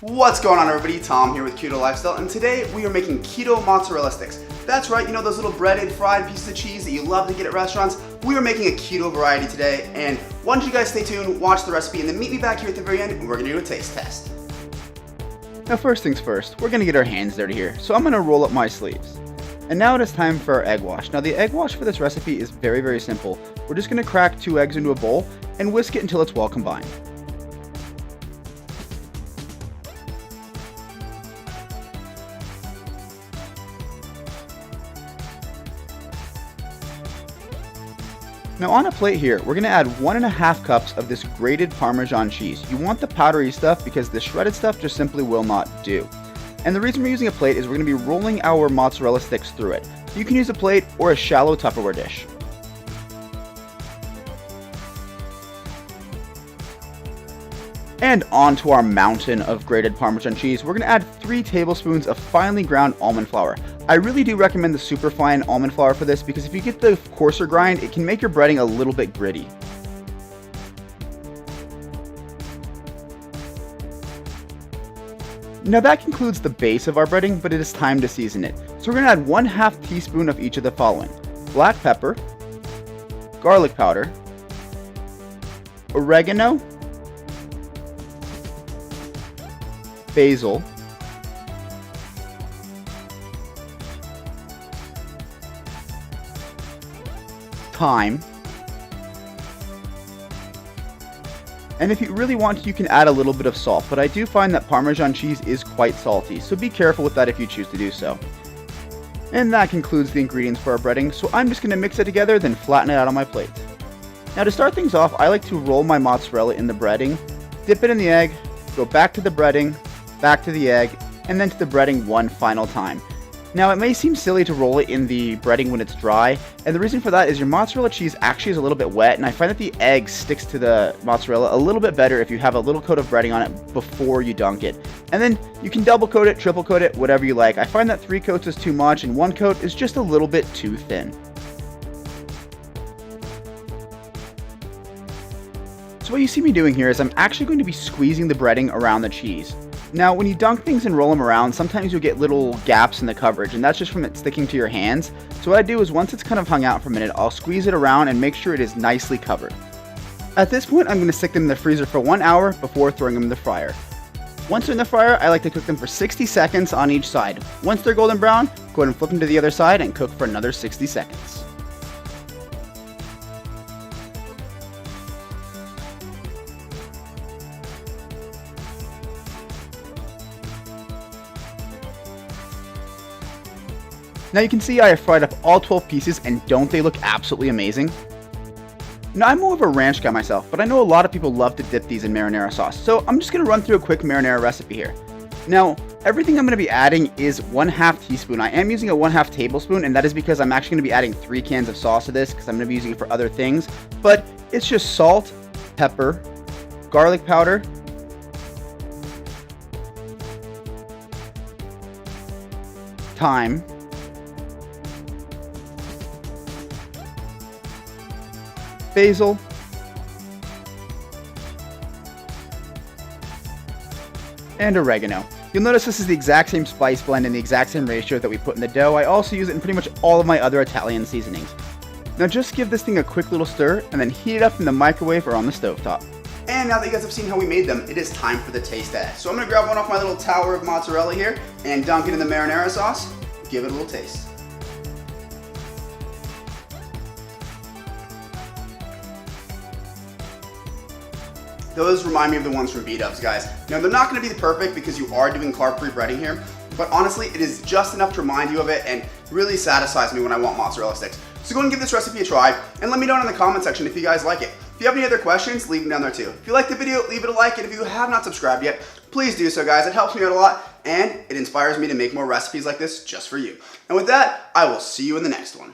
What's going on, everybody? Tom here with Keto Lifestyle, and today we are making keto mozzarella sticks. That's right, you know those little breaded, fried pieces of cheese that you love to get at restaurants? We are making a keto variety today, and why don't you guys stay tuned, watch the recipe, and then meet me back here at the very end, and we're gonna do a taste test. Now first things first, we're gonna get our hands dirty here, so I'm gonna roll up my sleeves. And now it is time for our egg wash. Now the egg wash for this recipe is very simple. We're just gonna crack 2 eggs into a bowl and whisk it until it's well combined. Now on a plate here, we're going to add 1.5 cups of this grated Parmesan cheese. You want the powdery stuff because the shredded stuff just simply will not do. And the reason we're using a plate is we're going to be rolling our mozzarella sticks through it. So you can use a plate or a shallow Tupperware dish. And onto our mountain of grated Parmesan cheese, we're going to add 3 tablespoons of finely ground almond flour. I really do recommend the super fine almond flour for this because if you get the coarser grind, it can make your breading a little bit gritty. Now that concludes the base of our breading, but it is time to season it. So we're going to add 1/2 teaspoon of each of the following: black pepper, garlic powder, oregano, basil, thyme, and if you really want to, you can add a little bit of salt, but I do find that Parmesan cheese is quite salty, so be careful with that if you choose to do so. And that concludes the ingredients for our breading, so I'm just going to mix it together, then flatten it out on my plate. Now to start things off, I like to roll my mozzarella in the breading, dip it in the egg, go back to the breading, back to the egg, and then to the breading one final time. Now it may seem silly to roll it in the breading when it's dry, and the reason for that is your mozzarella cheese actually is a little bit wet, and I find that the egg sticks to the mozzarella a little bit better if you have a little coat of breading on it before you dunk it. And then you can double coat it, triple coat it, whatever you like. I find that 3 coats is too much and 1 coat is just a little bit too thin. So what you see me doing here is I'm actually going to be squeezing the breading around the cheese. Now when you dunk things and roll them around, sometimes you'll get little gaps in the coverage, and that's just from it sticking to your hands. So what I do is once it's kind of hung out for a minute, I'll squeeze it around and make sure it is nicely covered. At this point, I'm going to stick them in the freezer for 1 hour before throwing them in the fryer. Once they're in the fryer, I like to cook them for 60 seconds on each side. Once they're golden brown, go ahead and flip them to the other side and cook for another 60 seconds. Now you can see I have fried up all 12 pieces, and don't they look absolutely amazing? Now I'm more of a ranch guy myself, but I know a lot of people love to dip these in marinara sauce, so I'm just going to run through a quick marinara recipe here. Now everything I'm going to be adding is 1/2 teaspoon. I am using a 1/2 tablespoon, and that is because I'm actually going to be adding 3 cans of sauce to this because I'm going to be using it for other things, but it's just salt, pepper, garlic powder, thyme, basil, and oregano. You'll notice this is the exact same spice blend and the exact same ratio that we put in the dough. I also use it in pretty much all of my other Italian seasonings. Now just give this thing a quick little stir and then heat it up in the microwave or on the stovetop. And now that you guys have seen how we made them, it is time for the taste test. So I'm going to grab one off my little tower of mozzarella here and dunk it in the marinara sauce. Give it a little taste. Those remind me of the ones from B-Dubs, guys. Now, they're not going to be perfect because you are doing carb-free breading here, but honestly, it is just enough to remind you of it and really satisfies me when I want mozzarella sticks. So go ahead and give this recipe a try, and let me know in the comment section if you guys like it. If you have any other questions, leave them down there too. If you like the video, leave it a like, and if you have not subscribed yet, please do so, guys. It helps me out a lot, and it inspires me to make more recipes like this just for you. And with that, I will see you in the next one.